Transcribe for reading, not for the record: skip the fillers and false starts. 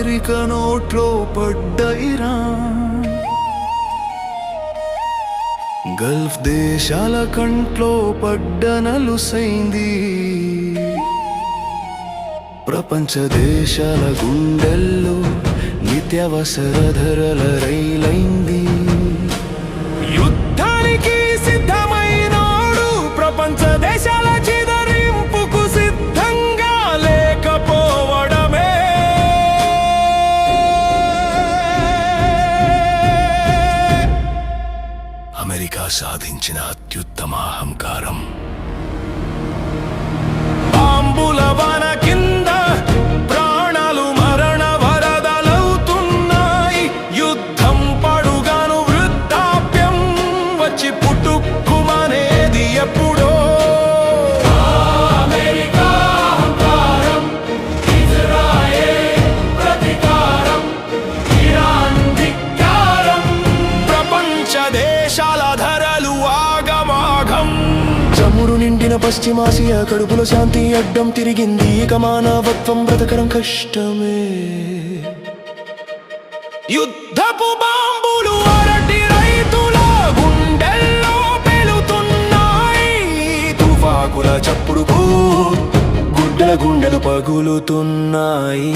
America నోట్లో పడ్డ Iran, Gulf దేశాల కంట్లో పడ్డ నలుసైంది, ప్రపంచ దేశాల గుండెల్లో నిత్యావసర ధరల రైలైంది. యుద్ధానికి సిద్ధమైనాడు ప్రపంచ దేశాల చిదరింపుకు సిద్ధంగా లేకపోవడమే అమెరికా సాధించిన అత్యుత్తమ అహంకారం. బాంబుల వాన కింద ప్రాణాలు మరణ వరదలవుతున్నాయి. యుద్ధం పడుగాను వృద్ధాప్యం వచ్చి పుట్టుకుమనేది ఎప్పుడో. అమెరికా అహంకారం, ఇజ్రాయెల్ ప్రతీకారం, ఇరాన్ ధిక్కారం, ప్రపంచ దేశాల ధరలు ఆగమాగం. చమురు నిండిన పశ్చిమాసియా కడుపులో శాంతి అడ్డం తిరిగింది. ఇక మానవత్వం బ్రతకడం కష్టమే. యుద్ధపు బాంబులు అరటి రైతుల గుండెల్లో పేలుతున్నాయి. తుఫాకుల చప్పుడుకు గుడ్డల గుండెలు పగులుతున్నాయి.